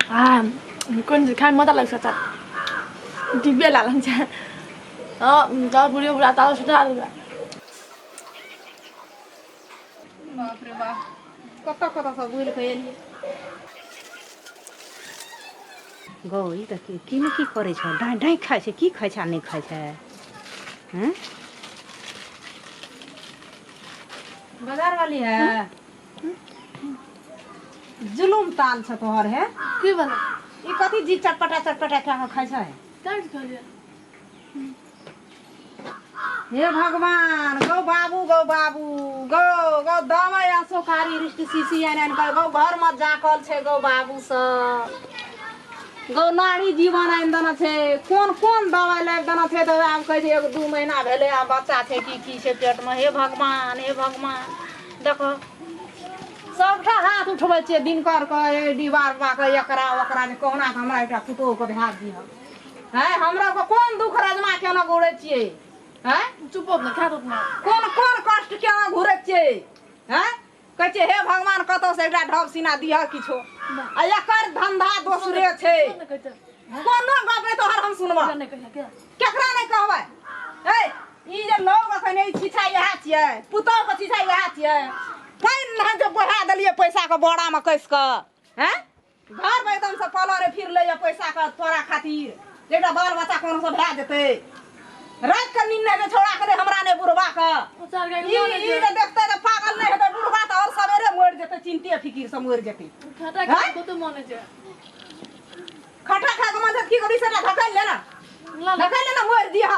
कौन से खाए मजा लाग्छ त दिव्य लाग्छ जा बुढी बुढा ताल सुधा बाप रे बाप कता कता सब बुझल खैलिए गौरी त की न की करे छ डाइ डाइ खाइ छ की खाइ छ नहीं खाइ छ हैं बाजार वाली है जुलुम ताल छ तोहर है के भला ई कथी जी चटपटा क्या खाइ छ काट खलिया हे भगवान गौ बाबू गौ गौ दमै सोकारी रिष्ट सीसी आइन गौ घर में जाकल छे गौ बाबू स गौ नारी जीवन आइन दना छे कौन दवाई लाग दना छे तो आब कहे छे 1-2 महीना भेले आ बच्चा छे की छे पेट में हे भगवान देखो सबटा हाथ उठबै छे दिन कर के दीवार बा के एकरा ओकरा ने कहना हमरा एकटा पुतोह के हाथ दिह हैं हमरा को कौन दुख राजमा केना गोड़े छिए हैं चुप न खा दो न कौन कष्ट केना घुरे छिए हैं कहे छे हे भगवान कतो से एकटा ढब सीना दिह किछो आ एकर धंधा दोसरे छे कोनो गप नै तोहर हम सुनबा केकरा नै कहबै ए ई जे लोग अखन ई छिछा यहा छिए पुतोह के छिछा यहा छिए पैन न जे बढ़ा देलिए पैसा के बोरा में कस के हैं घर में एकदम से पलरे फिर ले पैसा के तोरा खातिर जेटा बाल बच्चा कोनो से भै जेते रात के नींद ने छोड़ा करे हमरा ने बुढ़वा के ई जे देखते त पागल नै हेते बुढ़वा त और सवेरे मर जेते चिंते फिकिर से मर जेते खटा खा को तो मने छै खटा खा के मन की करी से धकल ले ना मर दिया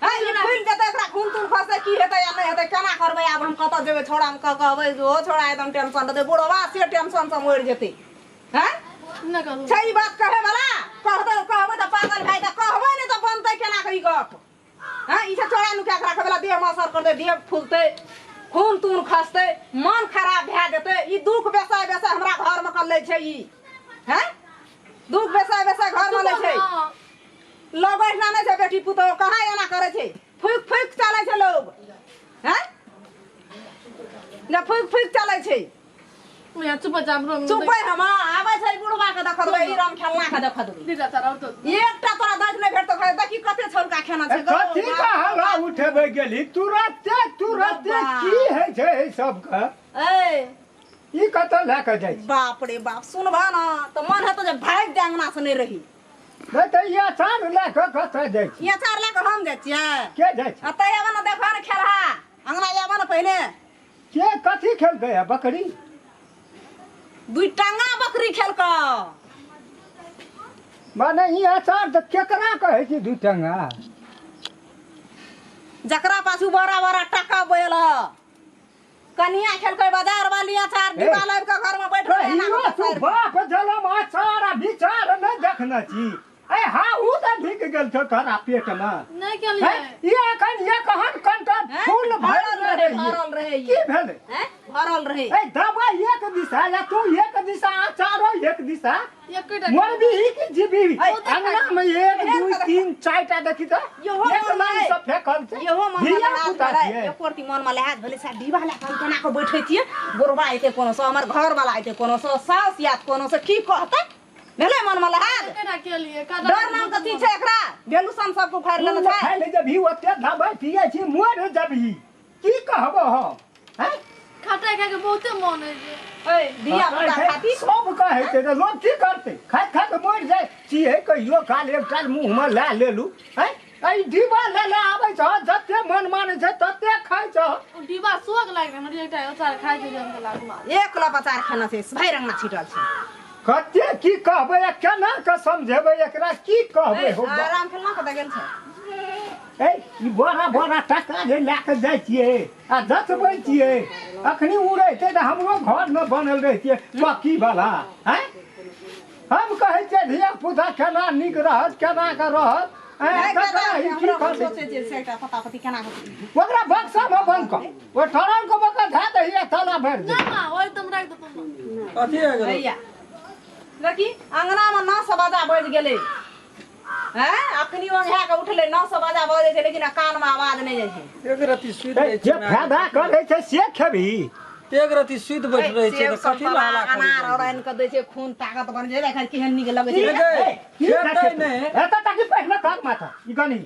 है ये फूल जेते एकरा खून तून फसे की हेते या नै हेते केना करबै आब हम कत जेबै छोड़ा हम कहबै जो छोड़ा एकदम टेंशन दे बुढ़वा से टेंशन से मर जेते हैं न करू सही बात कहे वाला कहबै त पागल भाई त कहबै नै त बनतै केना करी गप हैं ई से छोड़ा नु क्या रखे वाला देह मसर कर दे देह फूलते खून तून खसते मन खराब भै जेते ई दुख बेसाय हमरा घर में कर ले छै ई हैं दुख बेसाय घर में ले छै लोग ऐसा नहीं छै बेटी पुतोह कहाँ एना करे छै फूक चले छै लोग हैं ना फूक चले छै या चुप चुप हम आबै छै बुढ़वा के देख देबै ई राम खेलना के देख देबै दीदा तारा तो एकटा तोरा दज नै भेट तो देखी कते छोलका खाना छै कथी का हल्ला उठेबै गेली तुरंत की है छै सब का ए ई कत ला के जाइ बाप रे बाप सुनबा ना तो मन हेतो जे भाग डांगना से नै रही नै त या चार ला के कत जाइ ये चार ला के हम जाइ छियै के जाइ छै अतै आबा ना देखा ना खेलहा अंगना आबा ना पहले के कथी खेल गया बकरी दुई टांगा बकरी खेल क माने ई आचार त केकरा कहै छी दू टंगा जकरा पाछू बड़ा टका बैल कनिया खेलकै बाजार वाली अचार डिब्बा लाइब के घर में बैठ रहे ना तू बाप जलम आचार आ विचार नै देखना छी ए हां उ त ढिक गेल छ तोरा पेट में नहीं के लिए ये एखन ये कहन कंटा फूल भरल रहे की भेले हैं भरल रहे ए दवाई एक दिशा या तू एक दिशा आचारो एक दिशा एकटा मोर भी ही की जीबी अंगना में 1 2 3 4 टा देखि त एक लाइन से फेकल छै यहो मन में हाथ एक कोरती मन में हाथ भले सा डिब्बा ला के केना के बैठै छियै गोरबा आइते कोनो से हमर घर वाला आइते कोनो से सास या कोनो से की कहतै भेले मन में हाथ केना के लिए डर नाम कथी छै एकरा बेलुसन सब को फाड़ लेने छै खाइ ले जभी ओते दवाई पिए छी मोर जभी की कहबो हम हैं खटा खा के बहुते मन है ए दिया पुता खाती सब कहै छै त लोग की करतै खा के मर जाय छिए कहियो काल एक टाल मुंह में ला लेलु हैं आई डिब्बा ले आबै छ जते मन माने छै तते खाइ छ डिब्बा सोग लाग हमरा एकटा अचार खाइ छै हम लाग मा एक ला अचार खाना छै भाई रंगना छिटल छै कते की कहबै केना के समझेबै एकरा की कहबै हो आराम खेलना के गेल छै ए ई बड़ा टका जे ला के जाइ छिए आ जतबै छिए अखनी उड़ै छै त हमरो घर में बनल रहै छिए चौकी वाला हैं हम कहै छै धिया पुता केना निक रहत केना के रहत पता केना ओकरा बक्सा में बंद कर ओ ठरल को बका धा दहिया ताला भर दे ना ओइ तुम राख दो तुम कथी है भैया देखी अंगना में 9 बजा बज गेले हैं अखनी ओंघा के उठले 9 बजा बजे छै लेकिन कान में आवाज नहीं जाय छै एक रति सुत जे फायदा करे छै से खेबी एक रति सुत बैठ रहे छै त कथि ला हल्ला करै अनार और आनि के दै छै खून ताकत बन जे देख केहन नीक लगै छै छै खेतै नहि एतऽ ताकि पहिने काट माथा ई गनी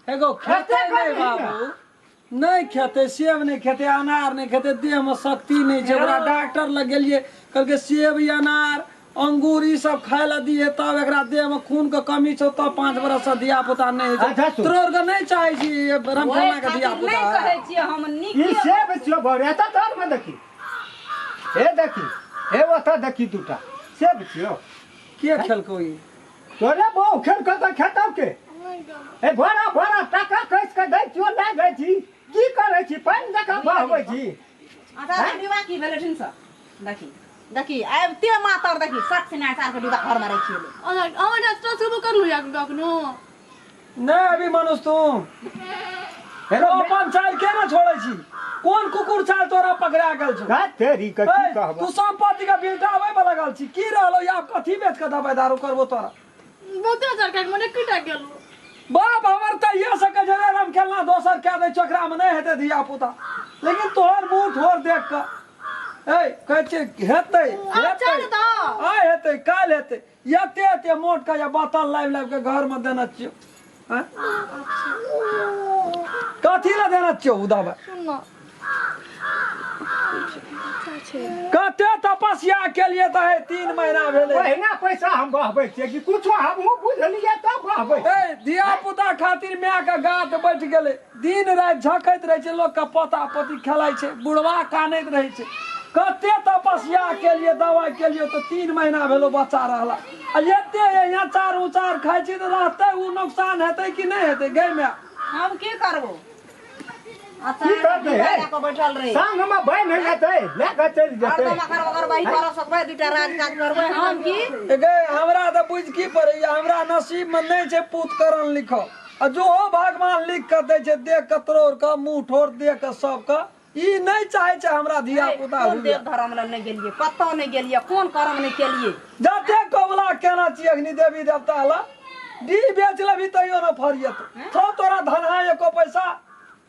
एगो खेतै नहि बाबू नहीं खेते सेब नहीं खेते अनार नहीं खेते देह में शक्ति नहीं है ओकरा डॉक्टर लग गेलिए कहलके सेब अनार अंगूर ई सब खाय ला दिए तब एकरा देह में खून के कमी छौ तब 5 बरस से दिया पुता नहीं है तोर के नहीं चाहे छी रामखना के दिया पुता नहीं कहै छी हम नीक ई सेब छियो बड़े एतऽ तर में देखी हे ओतऽ देखी दूटा सेब छियो के खेलको ई तोरे बहु खेल के त खेतौ के ए बड़ा बड़ा टाका कैस के दै छियो लै गई छी की करै छी पानी जका बहबै छी अच्छा डिबा की भेलै ठिन से देखी आबते मातर देखी 60 से 4 के डिबा घर में रखिए अरे हम डॉक्टर से कर लू या कखनो नहीं अभी मनुष तू हेलो अपन चाल के ना छोड़ै छी कोन कुकुर चाल तोरा पकड़ा गेल छौ का तेरी के की कहबा तू संपत्ति का बिल डाबै वाला गल छी की रहलो या कथि बेच के दबाई दारू करबो तोरा बहुते सरकार मने किटा गेलू बाप हमर त ये सके जरे राम खेलना दोसर क्या दे चोकरा में नहीं हेते दिया पुता लेकिन तोहर मुंह ठोर देख के ए कहै छै हेतै अच्छा त आय हेतै काल हेतै एते मोट का या बोतल लाइव के घर में देना छियो हैं कथि ला देना छियो उदाबा सुन न कते तपस्या के लिए त है 3 महीना भेले पहिना पैसा हम बहबै छियै कि कुछो हमहु बुझलियै तब बहबै ए दिया पुता खातिर माय के गात बैठ गेले दिन रात झखैत रहे छै लोग के पोता पोती खेलाइ छै बुढ़वा कानैत रहे छै कते तपस्या के लिए दवाई के लिए तो 3 महीना भेलो बच्चा रहला आ एते यहाँ चार उचार खाइ छी त रहतै उ नुकसान हेतै कि नहीं हेतै गै में हम की करबो अच्छा की करबै को बैठल रही संग में बहन हेतै ले के चल जेतै हरदम अगर भाई कर सकबै दूटा राजकाज करबै हम की गै हमरा त बुझ की पड़ैया हमरा नसीब में नहीं छै पूत करण लिखल आ जो भगवान लिख के दै छै देख के तोड़ के मुंह ठोर दे के सब के ई नहीं चाहे छै हमरा धिया पुता कोन देव धर्म ल नहीं गेलिए कतौ नहीं गेलिए कोन कर्म नहीं केलिए जते कबला केना छी अग्नि देवी देवता ला डी बेच लेबी तइयो न फरियत थो तोरा धनहा एको पैसा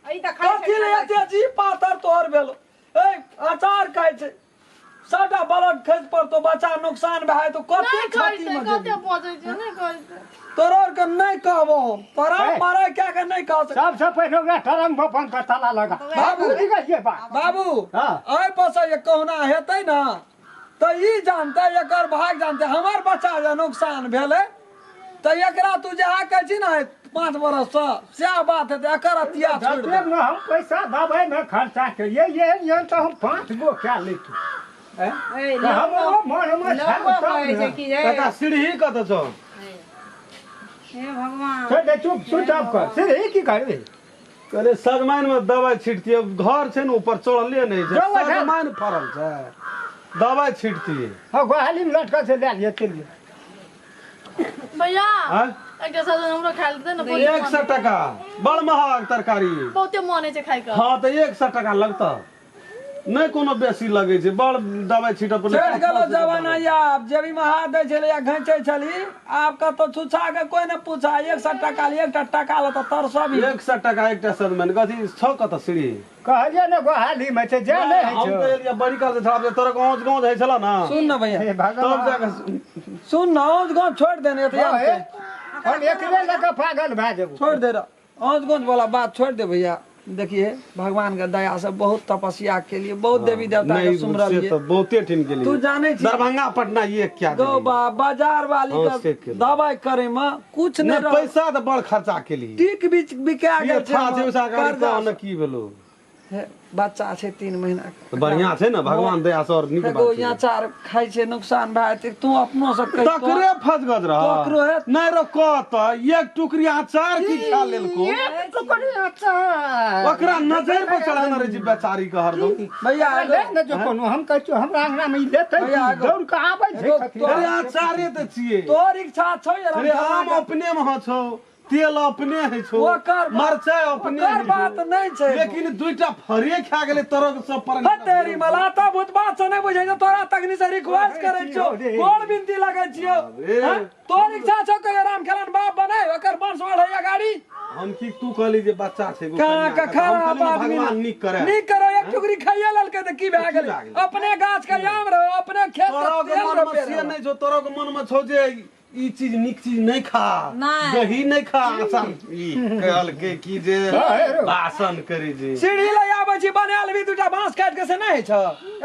ई त खाइ कथि ले एते जी पातर तोहर भेलो ए अचार खाइ छै साटा ब्लड खस पर तो बच्चा नुकसान भए तो कते क्षति में कते पहुंचै छै नहीं कहै तोर के नहीं कहबो तोरा मारे क्या के नहीं कह सक सबसे पहिले ओकरा तरंग बपन का ताला लगा बाबू की कहिए बात बाबू हां आइ पसा ये कहना हेतै ना त ई जानते एकर भाग जानते हमर बच्चा जे नुकसान भेले त एकरा तू जहा कहै छी ना 5 बरस से बात है एकर अतिया छोड़ दे जब हम पैसा दबाई में खर्चा करिए ये तो हम 5 गो क्या लेते ए हम मन में लोग कहै छै कि कता सीढ़ी कत छ हे भगवान छोड़ दे चुप चुप कर सिर की करबे करे सजमैन में दवाई छिड़तिए घर छै न ऊपर चढ़ले नहीं छै दवाई छै। सजमैन फरल छै दवाई छिड़तिए हां गोहाली में लटका से ले लिए चल भैया हां एक साथ हमरो खाइ दे न 100 टका बड़ महग तरकारी बहुते मन छै खाइ के हां त 100 टका लगता नहीं कोनो बेसी लगे छै बड़ दवाई छिट पर चढ़ गेलो जवाना या जेबी में हाथ दै छले या घैंचे छली आब का तो छुछा के कोई न पूछा 100 टका ले 1 टका ल त तरसबी 100 टका एकटा सजमैन कथि छ कत सीढ़ी कहलिए न गोहाली में छै जे नहीं है हम छो त एलिया बड़ी काल से थाप तोरा गांव गांव जाइ छला ना सुन न भैया हे तब भगवान जाके सुन न औज गांव छोड़ देने त यार हे, हम एकरे लगा पागल भए जेबो छोड़ दे रहा औज गांव वाला बात छोड़ दे भैया देखिए भगवान के दया से बहुत तपस्या के लिए बहुत देवी देवता के नहीं सुमरल से लिए तो बहुते ठिन के लिए तू जाने छी दरभंगा पटना ये क्या गो बाजार वाली हाँ, का से के लिए। दवाई करे में कुछ नहीं नहीं रह पैसा तो बड़ खर्चा के लिए टिक बीच बिका ये गेल था जे उसा गाड़ी कर्जा का न की भेलो है, बच्चा छै 3 महीना के बढ़िया छै ना भगवान दया से और निक एगो बात यहाँ छै चार खाइ छै नुकसान भए जेतै तू अपनो से कहि तो तकरे फसगत रहा तकरो है। नहीं रो कत एक टुकड़ी अचार की खा लेलको तो करी अच्छा ओकरा नजर पर चढ़ाना रही बेचारी के हरदम भैया ले न जो कोनो हम कहै छियो हमरा अंगना में ई लेतै भैया, दौड़ के आबै छै एगो कथी अरे अचारे त छिए तोर इच्छा छौ यार अरे आम अपने में छौ तेल अपने है छौ ओकर मरचाई अपने ओकर है बात छौ। नहीं छै लेकिन दुईटा फरिए खा गेले तरह सब पर है तेरी मलाता भूत बात से नहीं बुझै छै तोरा तकनी से रिक्वेस्ट करे छियो अरे। गोड़ बिनती लगे छियो अरे। हैं? तोर इच्छा छौ के राम खेलन बाप बने ओकर वंश बढ़ैया गाड़ी हम की तू कहली जे बच्चा छै एगो कहाँ कन्या का के, हम खराब कहली आदमी भगवान निक करे निक करो एक टुकड़ी खाइए ललके त की भए गेल अपने गाछ के आम रहो अपने खेत तोरा के के तेल मन रोपे में से नहीं जो तोरा के मन में छौ जे ई चीज निक चीज नहीं खा नहीं। दही नहीं खा आसान ई कहल के की जे भाषण करे जे सीढ़ी ले आबै छी बनाल भी दूटा बांस काट के से नहीं छ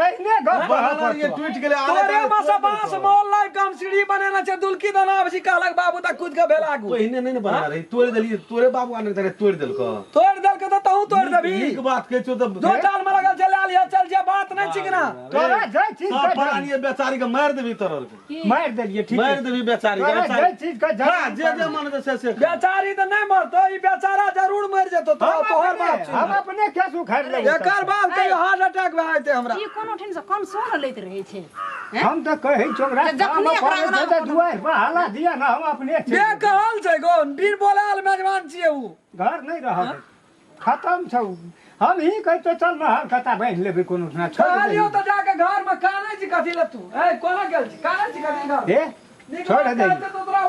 एहने गप बनाना ये टूट गेले तोरे मसा बांस मोल लाइफ काम सीढ़ी बनेना छै दुलकी दाना बसी कहलक बाबू त कूद के भेला गु पहिने नहीं बना रही तोड़ देली तोरे बाबू आने तेरे तोड़ देलको तोड़ देल के त तहू तोड़ देबी नीक बात कह छो दो तो टाल में लगल चला लिया चल जे बात नहीं चिकना तोरा जाय चीज सब का प्राणी बेचारी के मार देबी तोर के मार देलिए ठीक मार है देबी बेचारी तोरा के जाय चीज का हाँ, जे मन से बेचारी त नहीं मरतो ई बेचारा जरूर मर जेतो तो तोहर बाप छी हम अपने क्या सुखाड़ ले एकर बाद कहियो हार्ट अटैक भए जेते हमरा ई कोनो ठिन से कौन सोन लैत रहे छै हम तो कहे चोकरा जखनी एकरा अंगना में दुआर पर हाला दिया ना हम अपने बे कहल छै गो बिन बोलाल मेजबान छियै उ घर नहीं रह खत्म छौ हम ही कह तो चल ना कता बांध लेबे कोनो ना छोड़ कहलियो त जाके घर में काने छी कथि ल तू ए कोना गेल छी काने छी कथि घर दे छोड़ दे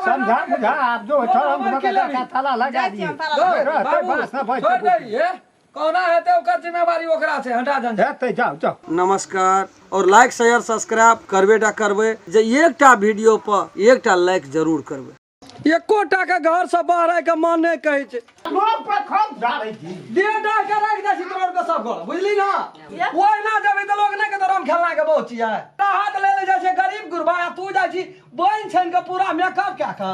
समझा बुझा आप जो छोड़ हम का ताला लगा दिए छोड़ दे ये कोना हेते ओकर जिम्मेवारी ओकरा छै हटा जन हेते जाओ जाओ नमस्कार और लाइक शेयर सब्सक्राइब करबेटा करबे जे एकटा वीडियो पर एकटा लाइक जरूर करबे एकोटा के घर से बाहर के मन नहीं कहे छै लोग पर खूब डालै छी डेटा के रख दे छी तोर के सब घर बुझली ना ओइ ना जबे त लोग नहीं के राम खेलना के बहुत छियै हाथ ले ले जाय छै गरीब गुरबा तू जाय छी बन छन के पूरा मेकअप क्या का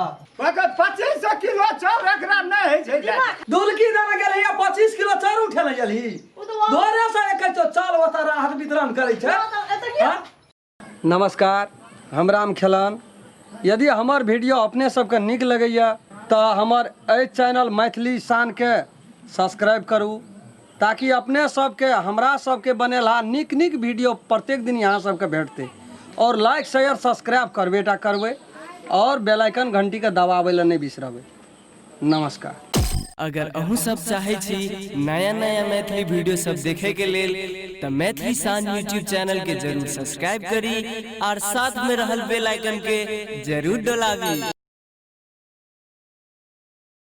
अगर 25 किलो चाउर एकरा नहीं है छै दुलकी देने गेले 25 किलो चाउर उठेले गेली दोरे से एक तो चाल ओता राहत वितरण करे छै नमस्कार हम राम खेलन यदि हमार वीडियो अपने सबके नीक लगैया तो हमार एहि चैनल मैथिली शान के सब्सक्राइब करू ताकि अपने सबके हमरा सबके बनेला नीक नीक वीडियो प्रत्येक दिन यहाँ सबके भेटते और लाइक शेयर सब्सक्राइब करबेटा करबे और बेल आइकन घंटी के दबावे ला नहीं बिसरबे नमस्कार अगर अहू सब चाहे छी नया नया मैथिली वीडियो सब देखे के लेल तो मैथिली शान यूट्यूब चैनल के जरूर सब्सक्राइब करी और साथ में रहल बेल आइकन के जरूर दबावी।